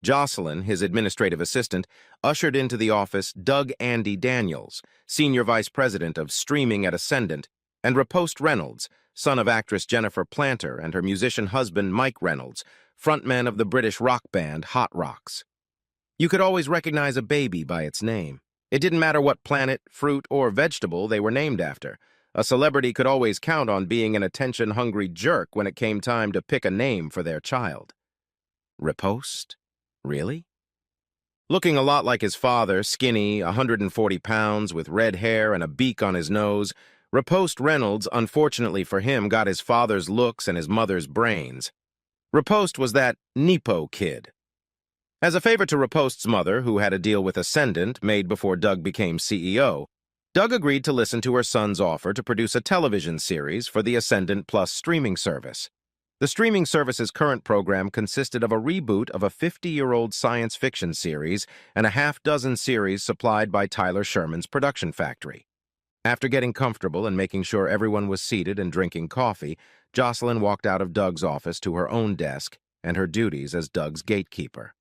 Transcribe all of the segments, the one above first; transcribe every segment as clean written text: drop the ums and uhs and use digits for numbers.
Jocelyn, his administrative assistant, ushered into the office Doug Andy Daniels, senior vice president of streaming at Ascendant, and Riposte Reynolds, son of actress Jennifer Planter and her musician husband Mike Reynolds, frontman of the British rock band Hot Rocks. You could always recognize a baby by its name. It didn't matter what planet, fruit, or vegetable they were named after. A celebrity could always count on being an attention-hungry jerk when it came time to pick a name for their child. Riposte? Really? Looking a lot like his father, skinny, 140 pounds, with red hair and a beak on his nose, Riposte Reynolds, unfortunately for him, got his father's looks and his mother's brains. Riposte was that Nepo kid. As a favor to Riposte's mother, who had a deal with Ascendant made before Doug became CEO, Doug agreed to listen to her son's offer to produce a television series for the Ascendant Plus streaming service. The streaming service's current program consisted of a reboot of a 50-year-old science fiction series and a half-dozen series supplied by Tyler Sherman's production factory. After getting comfortable and making sure everyone was seated and drinking coffee, Jocelyn walked out of Doug's office to her own desk and her duties as Doug's gatekeeper.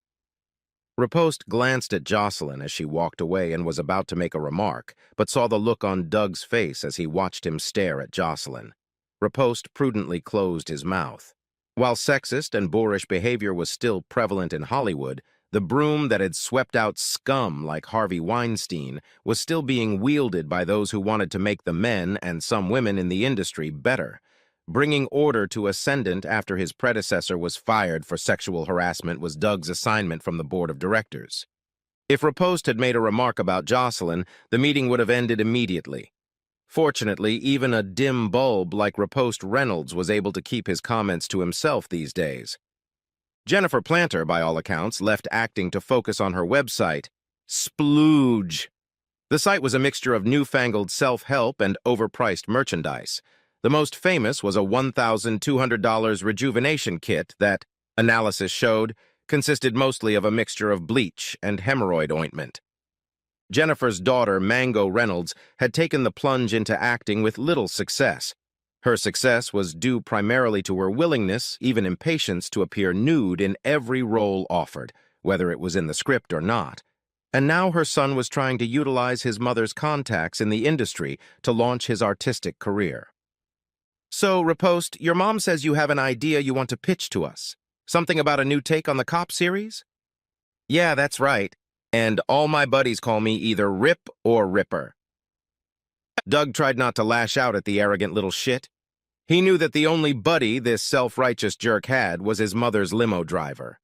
Riposte glanced at Jocelyn as she walked away and was about to make a remark, but saw the look on Doug's face as he watched him stare at Jocelyn. Riposte prudently closed his mouth. While sexist and boorish behavior was still prevalent in Hollywood, the broom that had swept out scum like Harvey Weinstein was still being wielded by those who wanted to make the men and some women in the industry better. Bringing order to Ascendant after his predecessor was fired for sexual harassment was Doug's assignment from the board of directors. If Riposte had made a remark about Jocelyn, the meeting would have ended immediately. Fortunately, even a dim bulb like Riposte Reynolds was able to keep his comments to himself these days. Jennifer Planter, by all accounts, left acting to focus on her website, Splooge. The site was a mixture of newfangled self-help and overpriced merchandise. The most famous was a $1,200 rejuvenation kit that, analysis showed, consisted mostly of a mixture of bleach and hemorrhoid ointment. Jennifer's daughter, Mango Reynolds, had taken the plunge into acting with little success. Her success was due primarily to her willingness, even impatience, to appear nude in every role offered, whether it was in the script or not. And now her son was trying to utilize his mother's contacts in the industry to launch his artistic career. So, Riposte, your mom says you have an idea you want to pitch to us. Something about a new take on the cop series? Yeah, that's right. And all my buddies call me either Rip or Ripper. Doug tried not to lash out at the arrogant little shit. He knew that the only buddy this self-righteous jerk had was his mother's limo driver.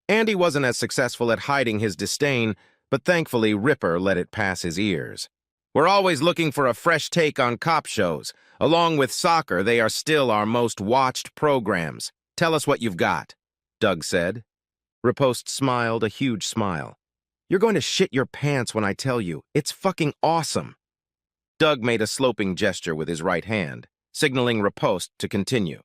Andy wasn't as successful at hiding his disdain, but thankfully Ripper let it pass his ears. We're always looking for a fresh take on cop shows. Along with soccer, they are still our most watched programs. Tell us what you've got, Doug said. Riposte smiled a huge smile. You're going to shit your pants when I tell you. It's fucking awesome. Doug made a sloping gesture with his right hand, signaling Riposte to continue.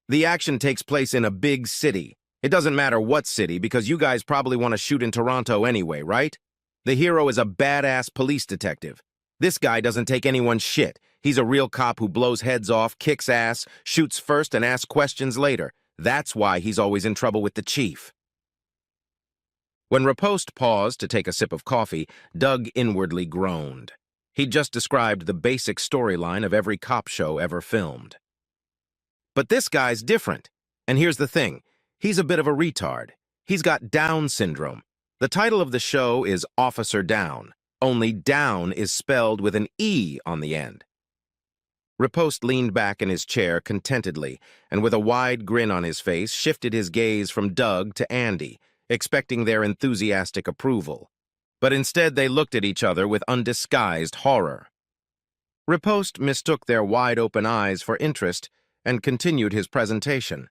The action takes place in a big city. It doesn't matter what city, because you guys probably want to shoot in Toronto anyway, right? The hero is a badass police detective. This guy doesn't take anyone's shit. He's a real cop who blows heads off, kicks ass, shoots first, and asks questions later. That's why he's always in trouble with the chief. When Riposte paused to take a sip of coffee, Doug inwardly groaned. He'd just described the basic storyline of every cop show ever filmed. But this guy's different. And here's the thing. He's a bit of a retard. He's got Down syndrome. The title of the show is Officer Down, only Down is spelled with an E on the end. Riposte leaned back in his chair contentedly, and with a wide grin on his face, shifted his gaze from Doug to Andy, expecting their enthusiastic approval. But instead they looked at each other with undisguised horror. Riposte mistook their wide-open eyes for interest and continued his presentation.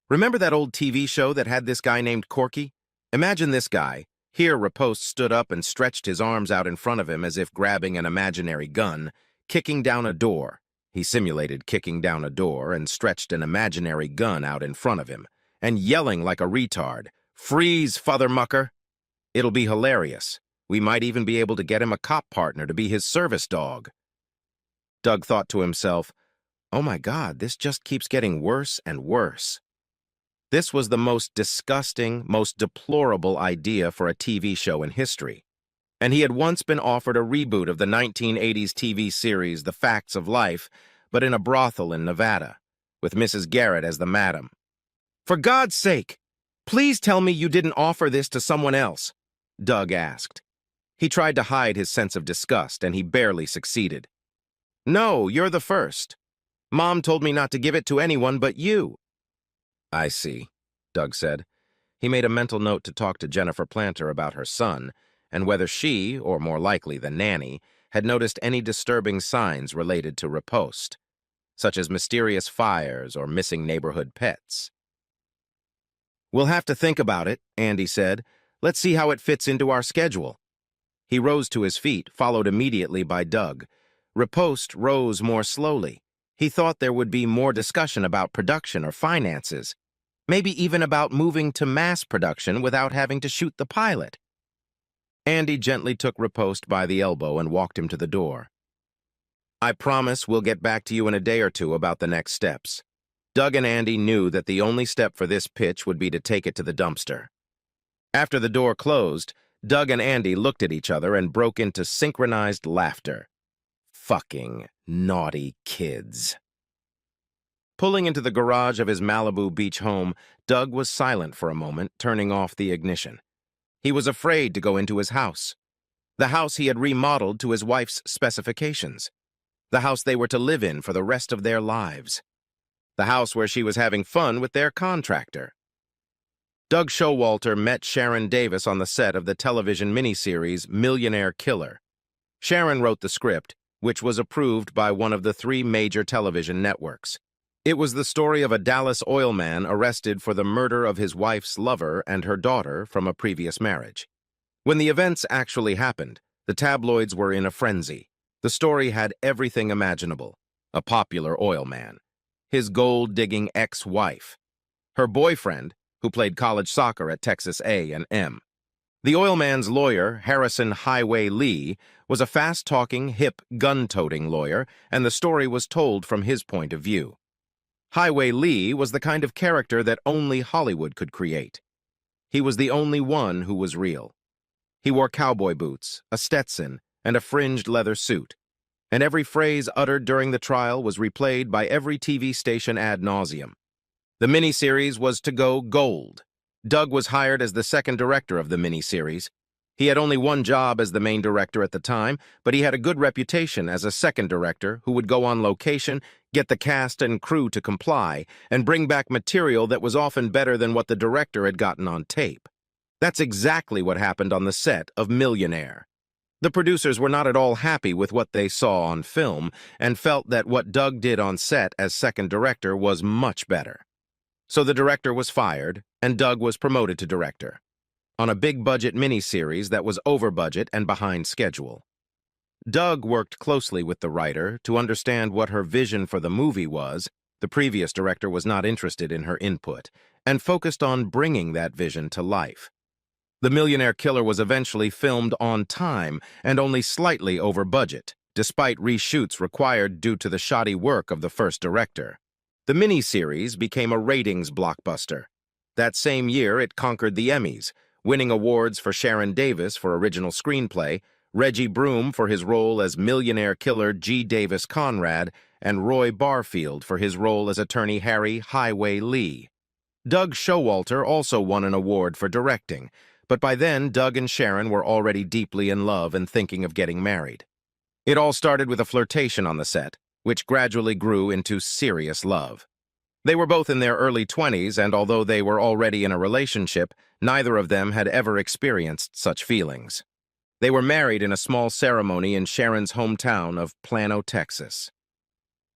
Remember that old TV show that had this guy named Corky? Imagine this guy. Here Riposte stood up and stretched his arms out in front of him as if grabbing an imaginary gun, kicking down a door. He simulated kicking down a door and stretched an imaginary gun out in front of him, and yelling like a retard, "Freeze, fathermucker!" It'll be hilarious. We might even be able to get him a cop partner to be his service dog. Doug thought to himself, oh my God, this just keeps getting worse and worse. This was the most disgusting, most deplorable idea for a TV show in history. And he had once been offered a reboot of the 1980s TV series The Facts of Life, but in a brothel in Nevada, with Mrs. Garrett as the madam. "For God's sake, please tell me you didn't offer this to someone else," Doug asked. He tried to hide his sense of disgust, and he barely succeeded. "No, you're the first. Mom told me not to give it to anyone but you." "I see," Doug said. He made a mental note to talk to Jennifer Planter about her son, and whether she, or more likely the nanny, had noticed any disturbing signs related to riposte, such as mysterious fires or missing neighborhood pets. "We'll have to think about it," Andy said. "Let's see how it fits into our schedule." He rose to his feet, followed immediately by Doug. Riposte rose more slowly. He thought there would be more discussion about production or finances, maybe even about moving to mass production without having to shoot the pilot. Andy gently took Riposte by the elbow and walked him to the door. "I promise we'll get back to you in a day or two about the next steps." Doug and Andy knew that the only step for this pitch would be to take it to the dumpster. After the door closed, Doug and Andy looked at each other and broke into synchronized laughter. Fucking naughty kids. Pulling into the garage of his Malibu Beach home, Doug was silent for a moment, turning off the ignition. He was afraid to go into his house. The house he had remodeled to his wife's specifications. The house they were to live in for the rest of their lives. The house where she was having fun with their contractor. Doug Showalter met Sharon Davis on the set of the television miniseries Millionaire Killer. Sharon wrote the script, which was approved by one of the 3 major television networks. It was the story of a Dallas oil man arrested for the murder of his wife's lover and her daughter from a previous marriage. When the events actually happened, the tabloids were in a frenzy. The story had everything imaginable: a popular oil man, his gold-digging ex-wife, her boyfriend, who played college soccer at Texas A&M. The oil man's lawyer, Harrison Highway Lee, was a fast-talking, hip, gun-toting lawyer, and the story was told from his point of view. Highway Lee was the kind of character that only Hollywood could create. He was the only one who was real. He wore cowboy boots, a Stetson, and a fringed leather suit, and every phrase uttered during the trial was replayed by every TV station ad nauseum. The miniseries was to go gold. Doug was hired as the second director of the miniseries. He had only one job as the main director at the time, but he had a good reputation as a second director who would go on location, get the cast and crew to comply, and bring back material that was often better than what the director had gotten on tape. That's exactly what happened on the set of Millionaire. The producers were not at all happy with what they saw on film and felt that what Doug did on set as second director was much better. So the director was fired, and Doug was promoted to director, on a big-budget miniseries that was over budget and behind schedule. Doug worked closely with the writer to understand what her vision for the movie was. The previous director was not interested in her input, and focused on bringing that vision to life. The Millionaire Killer was eventually filmed on time and only slightly over budget, despite reshoots required due to the shoddy work of the first director. The miniseries became a ratings blockbuster. That same year, it conquered the Emmys, winning awards for Sharon Davis for original screenplay, Reggie Broom for his role as Millionaire Killer G. Davis Conrad, and Roy Barfield for his role as attorney Harry Highway Lee. Doug Showalter also won an award for directing, but by then Doug and Sharon were already deeply in love and thinking of getting married. It all started with a flirtation on the set, which gradually grew into serious love. They were both in their early 20s, and although they were already in a relationship, neither of them had ever experienced such feelings. They were married in a small ceremony in Sharon's hometown of Plano, Texas.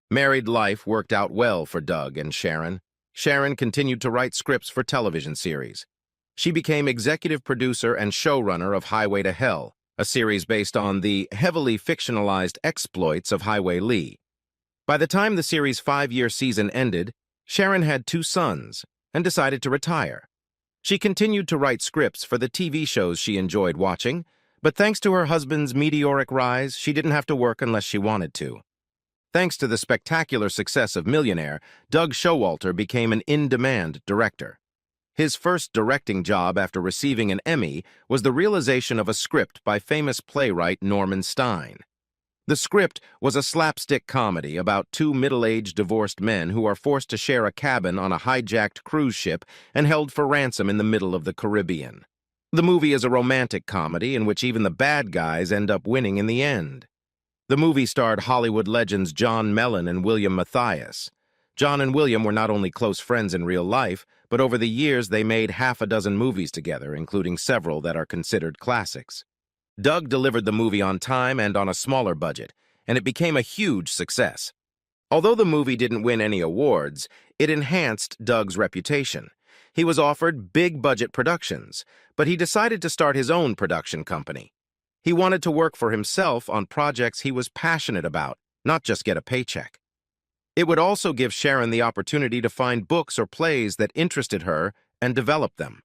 Married life worked out well for Doug and Sharon. Sharon continued to write scripts for television series. She became executive producer and showrunner of Highway to Hell, a series based on the heavily fictionalized exploits of Highway Lee. By the time the series' 5-year season ended, Sharon had 2 sons and decided to retire. She continued to write scripts for the TV shows she enjoyed watching, but thanks to her husband's meteoric rise, she didn't have to work unless she wanted to. Thanks to the spectacular success of Millionaire, Doug Showalter became an in-demand director. His first directing job after receiving an Emmy was the realization of a script by famous playwright Norman Stein. The script was a slapstick comedy about two middle-aged divorced men who are forced to share a cabin on a hijacked cruise ship and held for ransom in the middle of the Caribbean. The movie is a romantic comedy in which even the bad guys end up winning in the end. The movie starred Hollywood legends John Mellon and William Mathias. John and William were not only close friends in real life, but over the years they made half a dozen movies together, including several that are considered classics. Doug delivered the movie on time and on a smaller budget, and it became a huge success. Although the movie didn't win any awards, it enhanced Doug's reputation. He was offered big-budget productions, but he decided to start his own production company. He wanted to work for himself on projects he was passionate about, not just get a paycheck. It would also give Sharon the opportunity to find books or plays that interested her and develop them.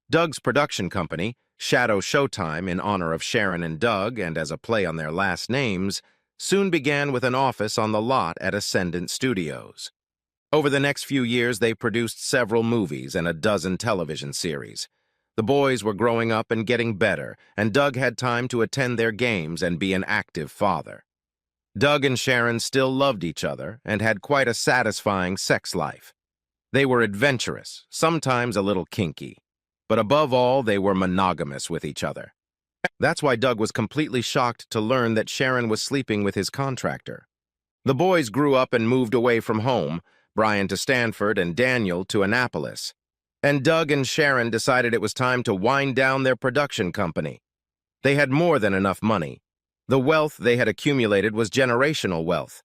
Doug's production company, Shadow Showtime, in honor of Sharon and Doug and as a play on their last names, soon began with an office on the lot at Ascendant Studios. Over the next few years, they produced several movies and a dozen television series. The boys were growing up and getting better, and Doug had time to attend their games and be an active father. Doug and Sharon still loved each other and had quite a satisfying sex life. They were adventurous, sometimes a little kinky, but above all, they were monogamous with each other. That's why Doug was completely shocked to learn that Sharon was sleeping with his contractor. The boys grew up and moved away from home, Brian to Stanford and Daniel to Annapolis. And Doug and Sharon decided it was time to wind down their production company. They had more than enough money. The wealth they had accumulated was generational wealth.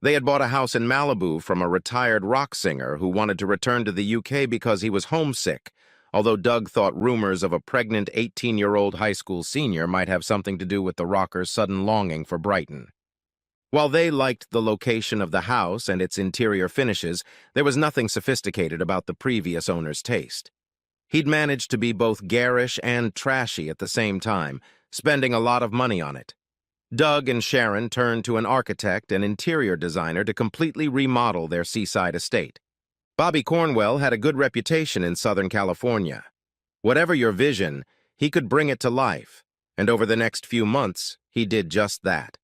They had bought a house in Malibu from a retired rock singer who wanted to return to the UK because he was homesick, although Doug thought rumors of a pregnant 18-year-old high school senior might have something to do with the rocker's sudden longing for Brighton. While they liked the location of the house and its interior finishes, there was nothing sophisticated about the previous owner's taste. He'd managed to be both garish and trashy at the same time, spending a lot of money on it. Doug and Sharon turned to an architect and interior designer to completely remodel their seaside estate. Bobby Cornwell had a good reputation in Southern California. Whatever your vision, he could bring it to life, and over the next few months, he did just that.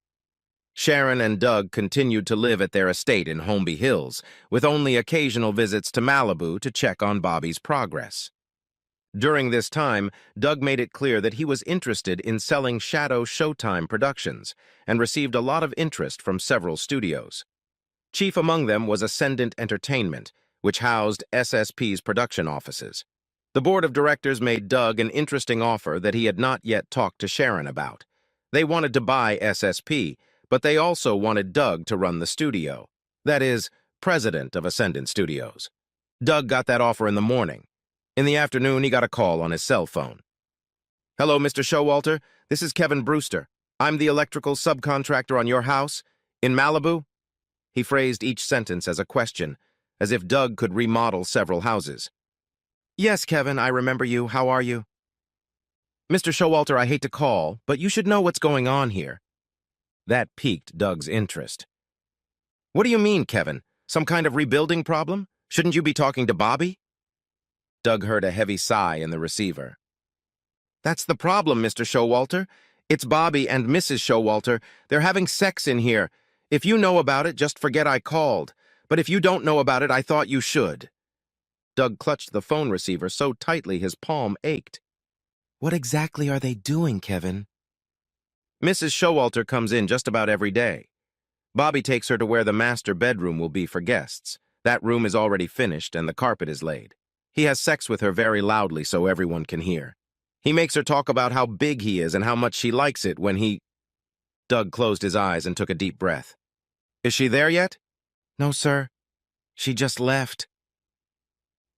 Sharon and Doug continued to live at their estate in Holmby Hills, with only occasional visits to Malibu to check on Bobby's progress. During this time, Doug made it clear that he was interested in selling Shadow Showtime productions and received a lot of interest from several studios. Chief among them was Ascendant Entertainment, which housed SSP's production offices. The board of directors made Doug an interesting offer that he had not yet talked to Sharon about. They wanted to buy SSP, but they also wanted Doug to run the studio. That is, president of Ascendant Studios. Doug got that offer in the morning. In the afternoon, he got a call on his cell phone. "Hello, Mr. Showalter. This is Kevin Brewster. I'm the electrical subcontractor on your house in Malibu." He phrased each sentence as a question, as if Doug could remodel several houses. "Yes, Kevin, I remember you. How are you?" "Mr. Showalter, I hate to call, but you should know what's going on here." That piqued Doug's interest. "What do you mean, Kevin? Some kind of rebuilding problem? Shouldn't you be talking to Bobby?" Doug heard a heavy sigh in the receiver. "That's the problem, Mr. Showalter. It's Bobby and Mrs. Showalter. They're having sex in here. If you know about it, just forget I called. But if you don't know about it, I thought you should." Doug clutched the phone receiver so tightly his palm ached. "What exactly are they doing, Kevin?" "Mrs. Showalter comes in just about every day. Bobby takes her to where the master bedroom will be for guests. That room is already finished and the carpet is laid. He has sex with her very loudly so everyone can hear. He makes her talk about how big he is and how much she likes it when he—" Doug closed his eyes and took a deep breath. "Is she there yet?" "No, sir. She just left."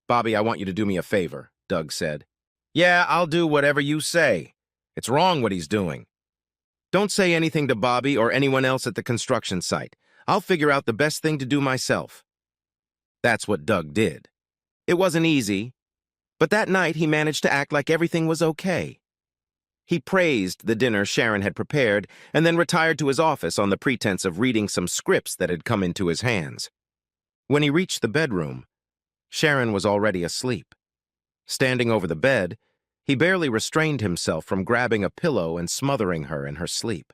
"Bobby, I want you to do me a favor," Doug said. "Yeah, I'll do whatever you say. It's wrong what he's doing. Don't say anything to Bobby or anyone else at the construction site. I'll figure out the best thing to do myself." That's what Doug did. It wasn't easy, but that night he managed to act like everything was okay. He praised the dinner Sharon had prepared and then retired to his office on the pretense of reading some scripts that had come into his hands. When he reached the bedroom, Sharon was already asleep. Standing over the bed, he barely restrained himself from grabbing a pillow and smothering her in her sleep.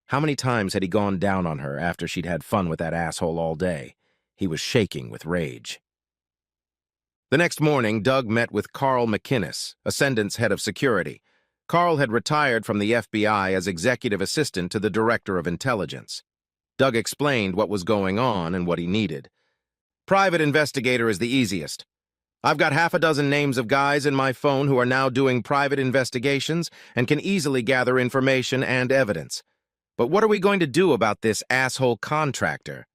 How many times had he gone down on her after she'd had fun with that asshole all day? He was shaking with rage. The next morning, Doug met with Carl McInnes, Ascendant's head of security. Carl had retired from the FBI as executive assistant to the director of intelligence. Doug explained what was going on and what he needed. Private investigator is the easiest. I've got half a dozen names of guys in my phone who are now doing private investigations and can easily gather information and evidence. But what are we going to do about this asshole contractor?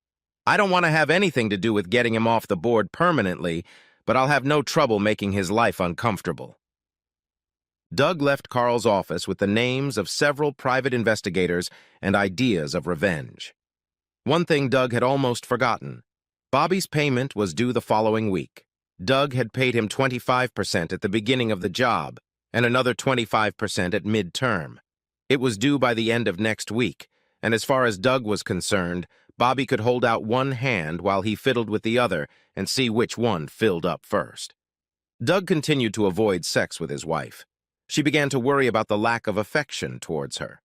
I don't want to have anything to do with getting him off the board permanently, but I'll have no trouble making his life uncomfortable. Doug left Carl's office with the names of several private investigators and ideas of revenge. One thing Doug had almost forgotten. Bobby's payment was due the following week. Doug had paid him 25% at the beginning of the job and another 25% at mid-term. It was due by the end of next week, and as far as Doug was concerned, Bobby could hold out one hand while he fiddled with the other and see which one filled up first. Doug continued to avoid sex with his wife. She began to worry about the lack of affection towards her.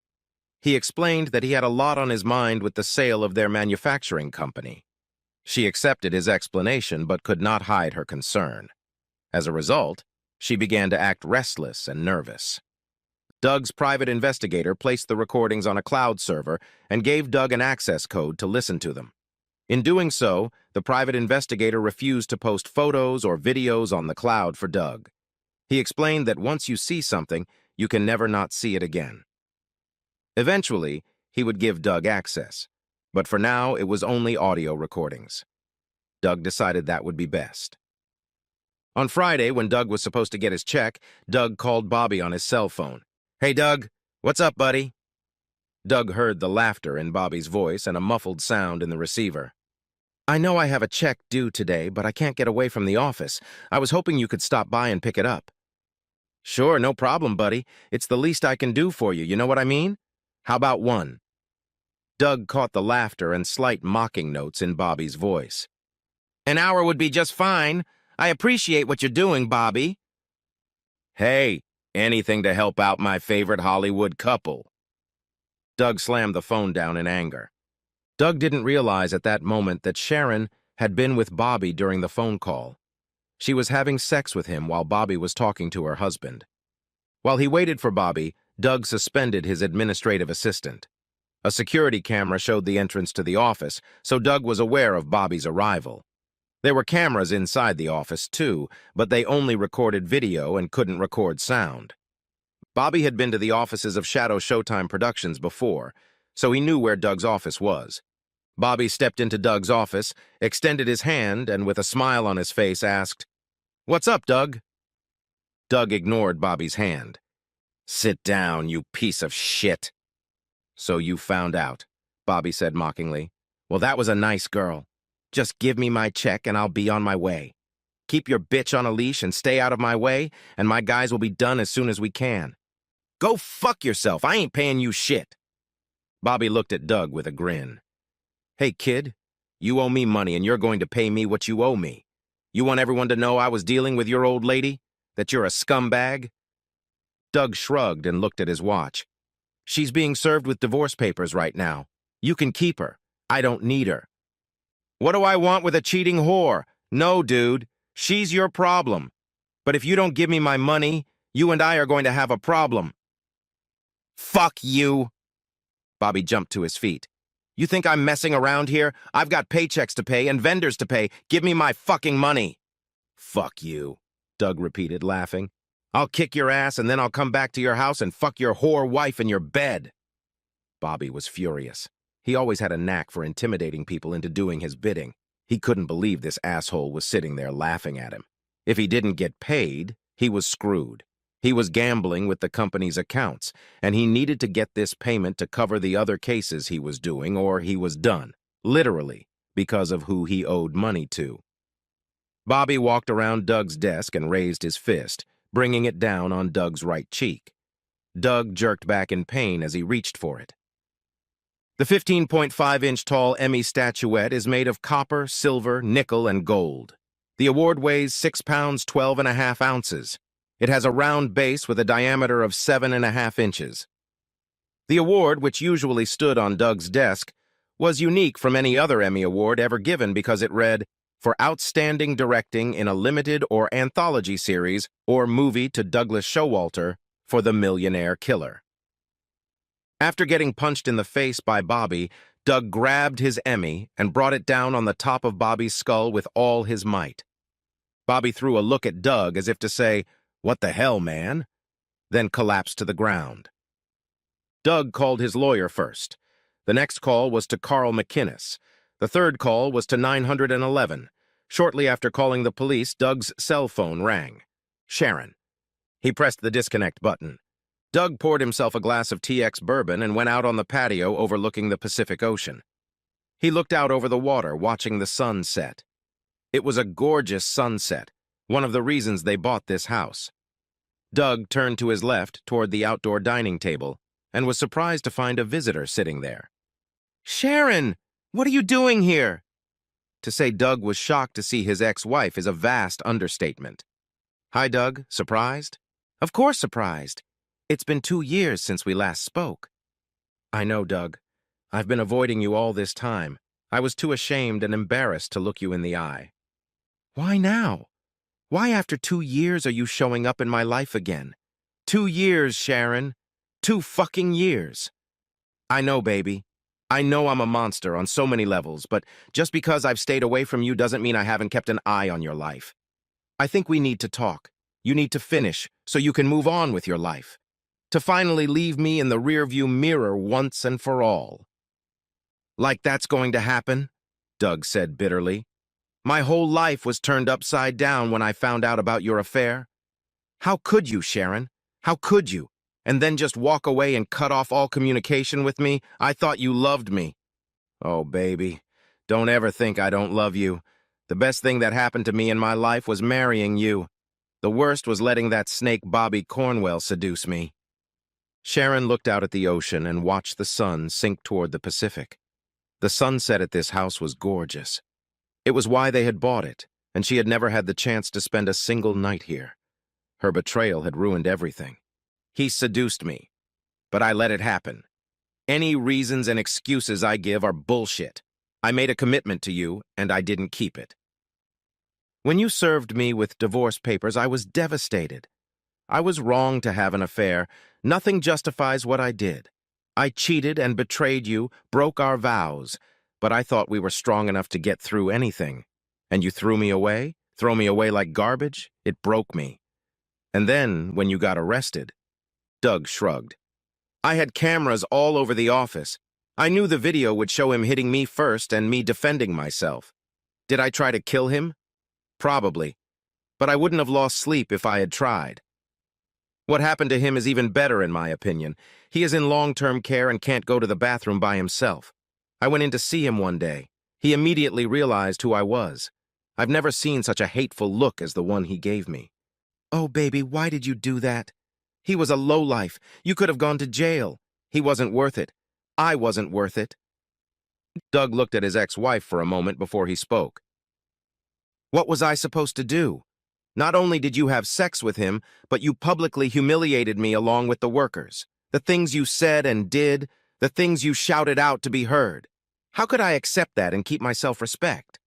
He explained that he had a lot on his mind with the sale of their manufacturing company. She accepted his explanation but could not hide her concern. As a result, she began to act restless and nervous. Doug's private investigator placed the recordings on a cloud server and gave Doug an access code to listen to them. In doing so, the private investigator refused to post photos or videos on the cloud for Doug. He explained that once you see something, you can never not see it again. Eventually, he would give Doug access, but for now it was only audio recordings. Doug decided that would be best. On Friday, when Doug was supposed to get his check, Doug called Bobby on his cell phone. "Hey, Doug, what's up, buddy?" Doug heard the laughter in Bobby's voice and a muffled sound in the receiver. "I know I have a check due today, but I can't get away from the office. I was hoping you could stop by and pick it up." "Sure, no problem, buddy. It's the least I can do for you, you know what I mean? How about one?" Doug caught the laughter and slight mocking notes in Bobby's voice. "An hour would be just fine. I appreciate what you're doing, Bobby." "Hey, anything to help out my favorite Hollywood couple." Doug slammed the phone down in anger. Doug didn't realize at that moment that Sharon had been with Bobby during the phone call. She was having sex with him while Bobby was talking to her husband. While he waited for Bobby, Doug suspended his administrative assistant. A security camera showed the entrance to the office, so Doug was aware of Bobby's arrival. There were cameras inside the office, too, but they only recorded video and couldn't record sound. Bobby had been to the offices of Shadow Showtime Productions before, so he knew where Doug's office was. Bobby stepped into Doug's office, extended his hand, and with a smile on his face asked, "What's up, Doug?" Doug ignored Bobby's hand. "Sit down, you piece of shit." "So you found out," Bobby said mockingly. "Well, that was a nice girl. Just give me my check and I'll be on my way. Keep your bitch on a leash and stay out of my way, and my guys will be done as soon as we can." "Go fuck yourself. I ain't paying you shit." Bobby looked at Doug with a grin. "Hey, kid, you owe me money and you're going to pay me what you owe me. You want everyone to know I was dealing with your old lady? That you're a scumbag?" Doug shrugged and looked at his watch. "She's being served with divorce papers right now. You can keep her. I don't need her." "What do I want with a cheating whore? No, dude. She's your problem. But if you don't give me my money, you and I are going to have a problem." "Fuck you." Bobby jumped to his feet. "You think I'm messing around here? I've got paychecks to pay and vendors to pay. Give me my fucking money." "Fuck you," Doug repeated, laughing. "I'll kick your ass and then I'll come back to your house and fuck your whore wife in your bed." Bobby was furious. He always had a knack for intimidating people into doing his bidding. He couldn't believe this asshole was sitting there laughing at him. If he didn't get paid, he was screwed. He was gambling with the company's accounts, and he needed to get this payment to cover the other cases he was doing, or he was done, literally, because of who he owed money to. Bobby walked around Doug's desk and raised his fist, bringing it down on Doug's right cheek. Doug jerked back in pain as he reached for it. The 15.5-inch tall Emmy statuette is made of copper, silver, nickel, and gold. The award weighs 6 pounds, 12.5 ounces. It has a round base with a diameter of 7.5 inches. The award, which usually stood on Doug's desk, was unique from any other Emmy Award ever given because it read, "For outstanding directing in a limited or anthology series or movie to Douglas Showalter for The Millionaire Killer." After getting punched in the face by Bobby, Doug grabbed his Emmy and brought it down on the top of Bobby's skull with all his might. Bobby threw a look at Doug as if to say, "What the hell, man?" then collapsed to the ground. Doug called his lawyer first. The next call was to Carl McInnes. The third call was to 911. Shortly after calling the police, Doug's cell phone rang. Sharon. He pressed the disconnect button. Doug poured himself a glass of TX bourbon and went out on the patio overlooking the Pacific Ocean. He looked out over the water, watching the sun set. It was a gorgeous sunset, one of the reasons they bought this house. Doug turned to his left toward the outdoor dining table and was surprised to find a visitor sitting there. "Sharon, what are you doing here?" To say Doug was shocked to see his ex-wife is a vast understatement. "Hi, Doug. Surprised?" "Of course surprised. It's been 2 years since we last spoke." "I know, Doug. I've been avoiding you all this time. I was too ashamed and embarrassed to look you in the eye." "Why now? Why after 2 years are you showing up in my life again? 2 years, Sharon. 2 fucking years." "I know, baby. I know I'm a monster on so many levels, but just because I've stayed away from you doesn't mean I haven't kept an eye on your life. I think we need to talk. You need to finish so you can move on with your life. To finally leave me in the rearview mirror once and for all." "Like that's going to happen?" Doug said bitterly. "My whole life was turned upside down when I found out about your affair. How could you, Sharon? How could you? And then just walk away and cut off all communication with me? I thought you loved me." "Oh, baby, don't ever think I don't love you. The best thing that happened to me in my life was marrying you. The worst was letting that snake Bobby Cornwell seduce me." Sharon looked out at the ocean and watched the sun sink toward the Pacific. The sunset at this house was gorgeous. It was why they had bought it, and she had never had the chance to spend a single night here. Her betrayal had ruined everything. "He seduced me, but I let it happen. Any reasons and excuses I give are bullshit. I made a commitment to you, and I didn't keep it. When you served me with divorce papers, I was devastated. I was wrong to have an affair. Nothing justifies what I did. I cheated and betrayed you, broke our vows, but I thought we were strong enough to get through anything. And you threw me away? Throw me away like garbage? It broke me. And then, when you got arrested..." Doug shrugged. "I had cameras all over the office. I knew the video would show him hitting me first and me defending myself. Did I try to kill him? Probably. But I wouldn't have lost sleep if I had tried. What happened to him is even better in my opinion. He is in long-term care and can't go to the bathroom by himself. I went in to see him one day. He immediately realized who I was. I've never seen such a hateful look as the one he gave me." "Oh, baby, why did you do that? He was a lowlife. You could have gone to jail. He wasn't worth it. I wasn't worth it." Doug looked at his ex-wife for a moment before he spoke. "What was I supposed to do? Not only did you have sex with him, but you publicly humiliated me along with the workers. The things you said and did, the things you shouted out to be heard. How could I accept that and keep my self-respect?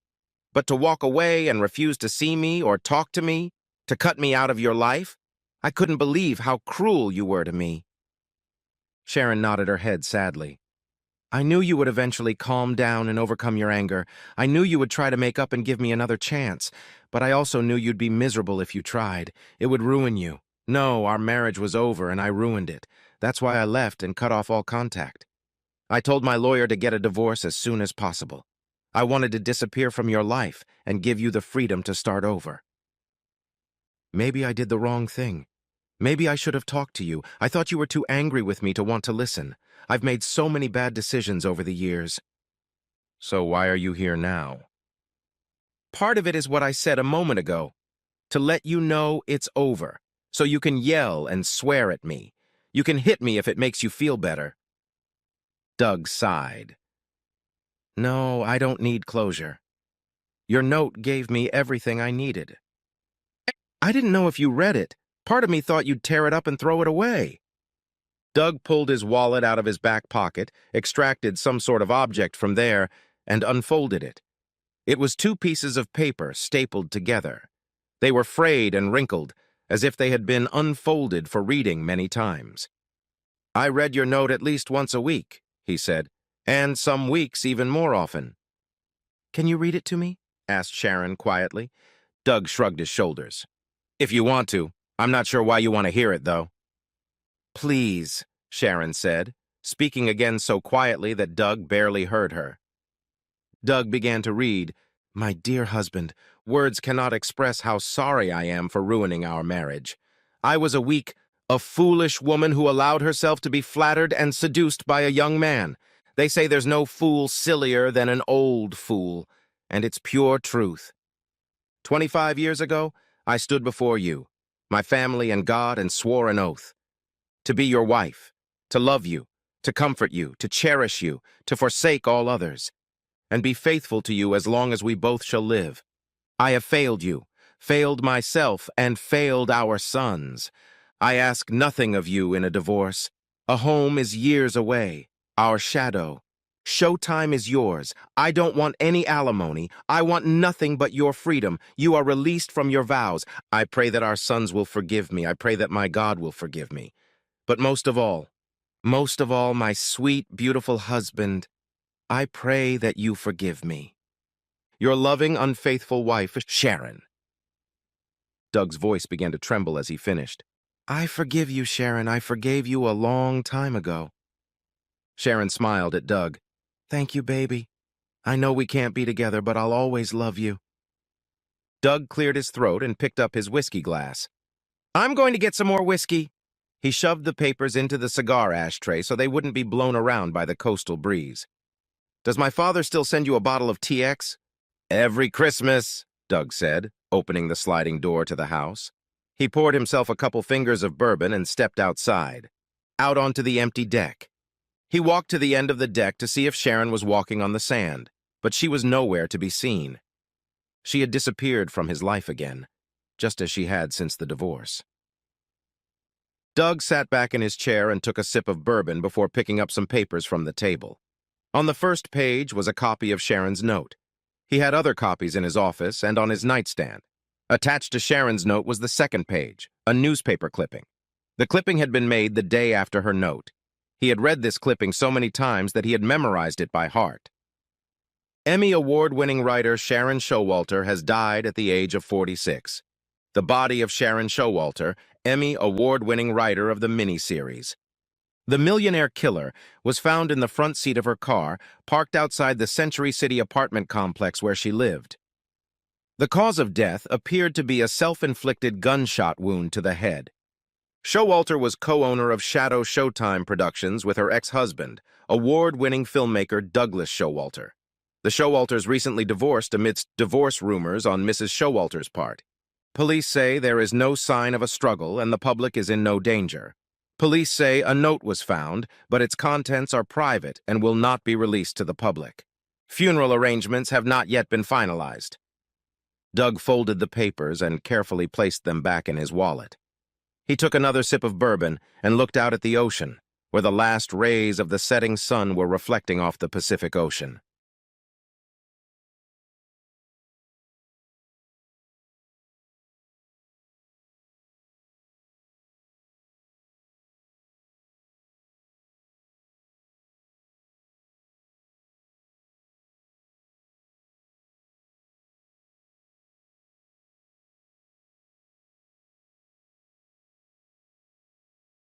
But to walk away and refuse to see me or talk to me, to cut me out of your life? I couldn't believe how cruel you were to me." Sharon nodded her head sadly. "I knew you would eventually calm down and overcome your anger. I knew you would try to make up and give me another chance. But I also knew you'd be miserable if you tried. It would ruin you. No, our marriage was over and I ruined it. That's why I left and cut off all contact. I told my lawyer to get a divorce as soon as possible. I wanted to disappear from your life and give you the freedom to start over. Maybe I did the wrong thing. Maybe I should have talked to you. I thought you were too angry with me to want to listen. I've made so many bad decisions over the years." "So why are you here now?" "Part of it is what I said a moment ago. To let you know it's over. So you can yell and swear at me. You can hit me if it makes you feel better." Doug sighed. "No, I don't need closure. Your note gave me everything I needed. I didn't know if you read it. Part of me thought you'd tear it up and throw it away. Doug pulled his wallet out of his back pocket, extracted some sort of object from there, and unfolded it. It was two pieces of paper stapled together. They were frayed and wrinkled, as if they had been unfolded for reading many times. I read your note at least once a week, he said, and some weeks even more often. Can you read it to me? Asked Sharon quietly. Doug shrugged his shoulders. If you want to. I'm not sure why you want to hear it, though. Please, Sharon said, speaking again so quietly that Doug barely heard her. Doug began to read, My dear husband, words cannot express how sorry I am for ruining our marriage. I was a foolish woman who allowed herself to be flattered and seduced by a young man. They say there's no fool sillier than an old fool, and it's pure truth. 25 years ago, I stood before you, my family and God, and swore an oath. To be your wife, to love you, to comfort you, to cherish you, to forsake all others, and be faithful to you as long as we both shall live. I have failed you, failed myself, and failed our sons. I ask nothing of you in a divorce. A home is years away, our shadow. Showtime is yours. I don't want any alimony. I want nothing but your freedom. You are released from your vows. I pray that our sons will forgive me. I pray that my God will forgive me. But most of all, my sweet, beautiful husband, I pray that you forgive me. Your loving, unfaithful wife, Sharon. Doug's voice began to tremble as he finished. I forgive you, Sharon. I forgave you a long time ago. Sharon smiled at Doug. Thank you, baby. I know we can't be together, but I'll always love you. Doug cleared his throat and picked up his whiskey glass. I'm going to get some more whiskey. He shoved the papers into the cigar ashtray so they wouldn't be blown around by the coastal breeze. Does my father still send you a bottle of TX? Every Christmas, Doug said, opening the sliding door to the house. He poured himself a couple fingers of bourbon and stepped outside, out onto the empty deck. He walked to the end of the deck to see if Sharon was walking on the sand, but she was nowhere to be seen. She had disappeared from his life again, just as she had since the divorce. Doug sat back in his chair and took a sip of bourbon before picking up some papers from the table. On the first page was a copy of Sharon's note. He had other copies in his office and on his nightstand. Attached to Sharon's note was the second page, a newspaper clipping. The clipping had been made the day after her note. He had read this clipping so many times that he had memorized it by heart. Emmy Award-winning writer Sharon Showalter has died at the age of 46. The body of Sharon Showalter, Emmy Award-winning writer of the miniseries. The millionaire killer was found in the front seat of her car, parked outside the Century City apartment complex where she lived. The cause of death appeared to be a self-inflicted gunshot wound to the head. Showalter was co-owner of Shadow Showtime Productions with her ex-husband, award-winning filmmaker Douglas Showalter. The Showalters recently divorced amidst divorce rumors on Mrs. Showalter's part. Police say there is no sign of a struggle and the public is in no danger. Police say a note was found, but its contents are private and will not be released to the public. Funeral arrangements have not yet been finalized. Doug folded the papers and carefully placed them back in his wallet. He took another sip of bourbon and looked out at the ocean, where the last rays of the setting sun were reflecting off the Pacific Ocean.